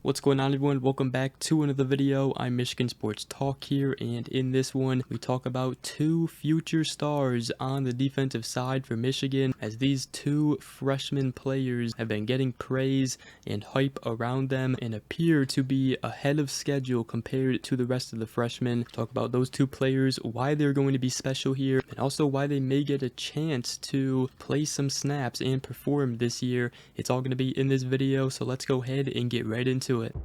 What's going on, everyone? Welcome back to another video. I'm Michigan Sports Talk here, and in this one we talk about two future stars on the defensive side for Michigan, as these two freshman players have been getting praise and hype around them and appear to be ahead of schedule compared to the rest of the freshmen. Talk about those two players, why they're going to be special here, and also why they may get a chance to play some snaps and perform this year. It's all going to be in this video, so let's go ahead and get right into it.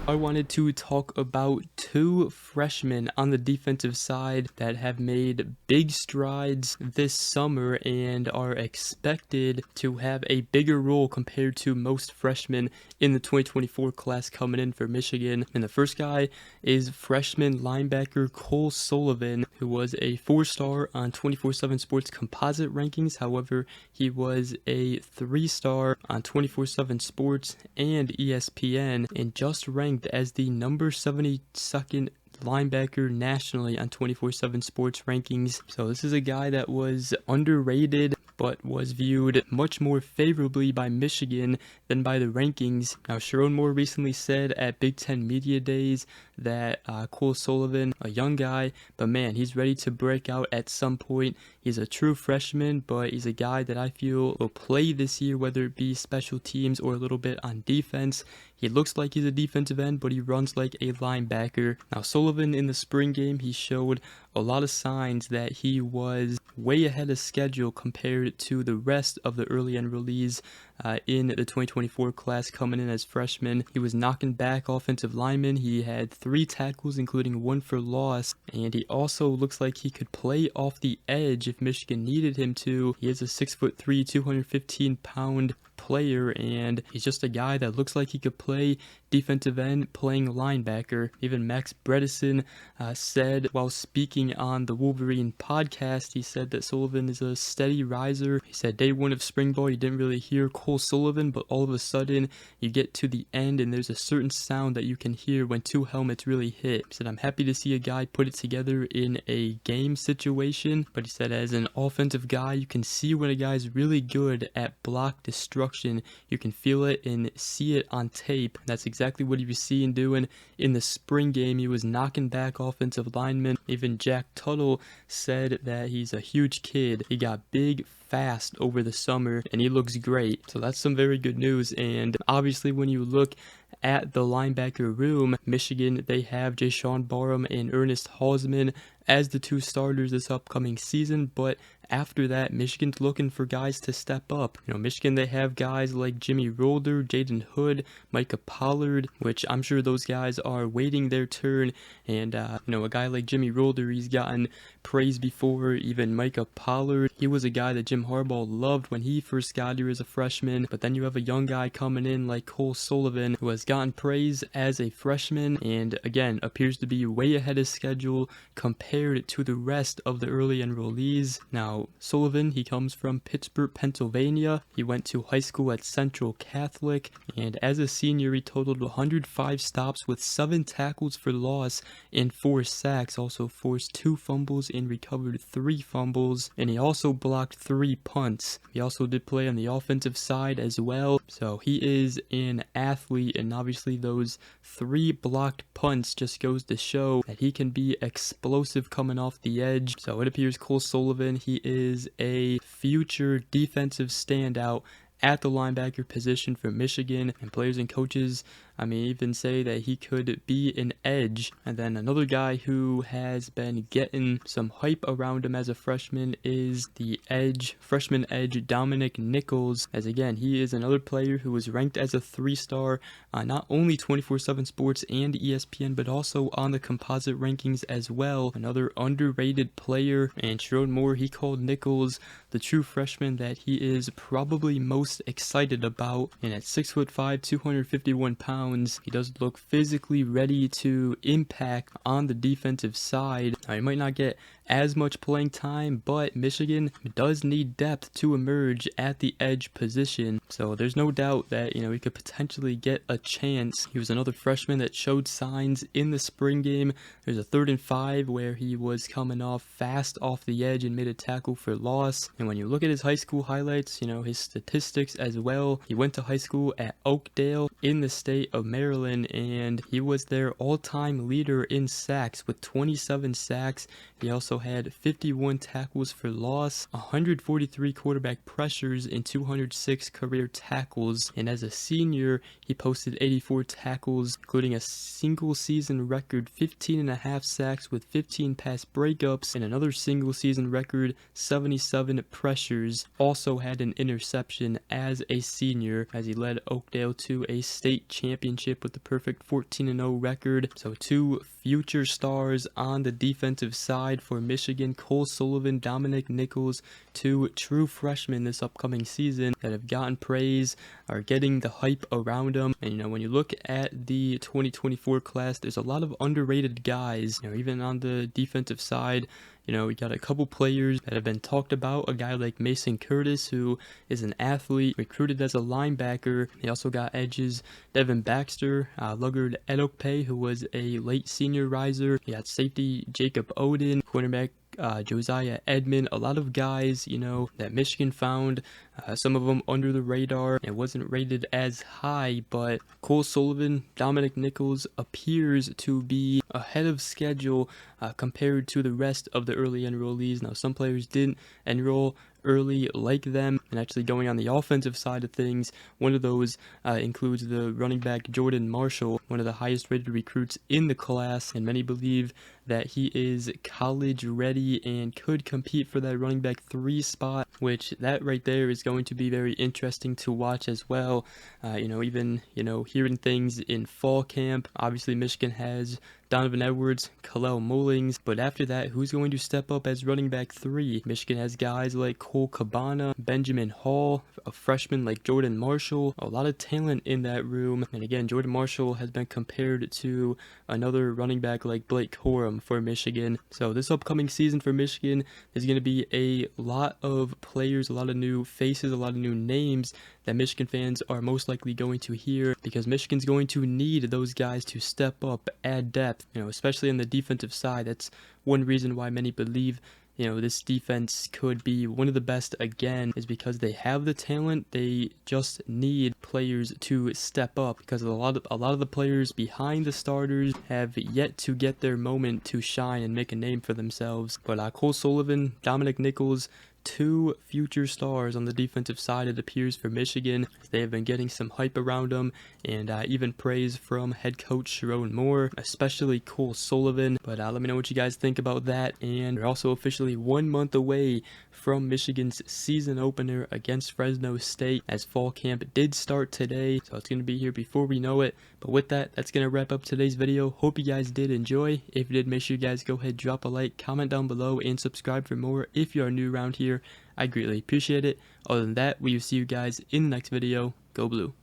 I wanted to talk about two freshmen on the defensive side that have made big strides this summer and are expected to have a bigger role compared to most freshmen in the 2024 class coming in for Michigan. And the first guy is freshman linebacker Cole Sullivan, who was a 4-star on 24/7 Sports composite rankings. However, he was a 3-star on 24/7 Sports and ESPN and just ranked as the number 72nd linebacker nationally on 24/7 Sports rankings. So this is a guy that was underrated but was viewed much more favorably by Michigan than by the rankings. Now, Sherrone Moore recently said at Big Ten Media Days that Cole Sullivan, a young guy, but man, he's ready to break out at some point. He's a true freshman, but he's a guy that I feel will play this year, whether it be special teams or a little bit on defense. He looks like he's a defensive end, but he runs like a linebacker. Now, Sullivan in the spring game, he showed a lot of signs that he was way ahead of schedule compared to the rest of the early enrollees in the 2024 class coming in as freshmen. He was knocking back offensive linemen. He had 3 tackles, including 1 for loss, and he also looks like he could play off the edge if Michigan needed him to. He is a 6'3", 215-pound player, and he's just a guy that looks like he could play defensive end playing linebacker. Even Max Bredesen said while speaking on the Wolverine podcast, he said that Sullivan is a steady riser. He said day one of spring ball you didn't really hear Cole Sullivan, but all of a sudden you get to the end and there's a certain sound that you can hear when 2 helmets really hit. He said, I'm happy to see a guy put it together in a game situation, but he said as an offensive guy you can see when a guy's really good at block destruction. You can feel it and see it on tape. That's exactly what he was seeing doing in the spring game. He was knocking back offensive linemen. Even Jack Tuttle said that he's a huge kid. He got big fast over the summer and he looks great. So that's some very good news. And obviously when you look at the linebacker room, Michigan, they have Jashawn Barham and Ernest Hausman as the 2 starters this upcoming season, but after that, Michigan's looking for guys to step up. Michigan, they have guys like Jimmy Rolder, Jaden Hood, Micah Pollard, which I'm sure those guys are waiting their turn. And, a guy like Jimmy Rolder, he's gotten praise before. Even Micah Pollard, he was a guy that Jim Harbaugh loved when he first got here as a freshman. But then you have a young guy coming in like Cole Sullivan, who has gotten praise as a freshman and, again, appears to be way ahead of schedule compared to the rest of the early enrollees. Now, Sullivan, he comes from Pittsburgh, Pennsylvania. He went to high school at Central Catholic, and as a senior, he totaled 105 stops with 7 tackles for loss and 4 sacks, also forced 2 fumbles and recovered 3 fumbles, and he also blocked 3 punts. He also did play on the offensive side as well, so he is an athlete, and obviously those 3 blocked punts just goes to show that he can be explosive coming off the edge. So it appears Cole Sullivan, he is a future defensive standout at the linebacker position for Michigan, and players and coaches, even say that he could be an edge. And then another guy who has been getting some hype around him as a freshman is the freshman edge Dominic Nichols, as again, he is another player who was ranked as a 3-star on not only 24/7 Sports and ESPN, but also on the composite rankings as well. Another underrated player, and Sherrone Moore, he called Nichols the true freshman that he is probably most excited about. And at 6'5", 251 pounds, rebounds. He does look physically ready to impact on the defensive side. Now, he might not get as much playing time, but Michigan does need depth to emerge at the edge position. So there's no doubt that, he could potentially get a chance. He was another freshman that showed signs in the spring game. There's a 3rd and 5 where he was coming off fast off the edge and made a tackle for loss. And when you look at his high school highlights, his statistics as well, he went to high school at Oakdale in the state of Maryland, and he was their all-time leader in sacks with 27 sacks. He also had 51 tackles for loss, 143 quarterback pressures, and 206 career tackles. And as a senior, he posted 84 tackles, including a single season record 15.5 sacks with 15 pass breakups, and another single season record 77 pressures. Also had an interception as a senior, as he led Oakdale to a state championship with the perfect 14-0 record. So 2 future stars on the defensive side for Michigan, Cole Sullivan, Dominic Nichols, 2 true freshmen this upcoming season that have gotten praise, are getting the hype around them. And when you look at the 2024 class, there's a lot of underrated guys, even on the defensive side. We got a couple players that have been talked about. A guy like Mason Curtis, who is an athlete, recruited as a linebacker. He also got edges. Devin Baxter, Luggard Edokpe, who was a late senior riser. He got safety Jacob Oden, cornerback Josiah Edmond. A lot of guys, that Michigan found. Some of them under the radar. It wasn't rated as high, but Cole Sullivan, Dominic Nichols appears to be ahead of schedule compared to the rest of the early enrollees. Now, some players didn't enroll early like them. And actually going on the offensive side of things, one of those includes the running back Jordan Marshall, one of the highest rated recruits in the class, and many believe that he is college ready and could compete for that running back 3 spot, which that right there is going to be very interesting to watch as well. Even hearing things in fall camp. Obviously Michigan has Donovan Edwards, Kalel Mullings, but after that, who's going to step up as running back 3? Michigan has guys like Cole Cabana, Benjamin Hall, a freshman like Jordan Marshall, a lot of talent in that room. And again, Jordan Marshall has been compared to another running back like Blake Corum for Michigan. So this upcoming season for Michigan is going to be a lot of players, a lot of new faces, a lot of new names that Michigan fans are most likely going to hear, because Michigan's going to need those guys to step up, add depth, especially on the defensive side. That's one reason why many believe this defense could be one of the best again, is because they have the talent. They just need players to step up, because a lot of the players behind the starters have yet to get their moment to shine and make a name for themselves. But Cole Sullivan, Dominic Nichols, 2 future stars on the defensive side, it appears, for Michigan. They have been getting some hype around them, and even praise from head coach Sherrone Moore, especially Cole Sullivan. But let me know what you guys think about that. And we're also officially 1 month away from Michigan's season opener against Fresno State, as fall camp did start today, so it's going to be here before we know it. But with that, that's going to wrap up today's video. Hope you guys did enjoy. If you did, make sure you guys go ahead, drop a like, comment down below, and subscribe for more if you are new around here. I greatly appreciate it. Other than that, we will see you guys in the next video. Go Blue.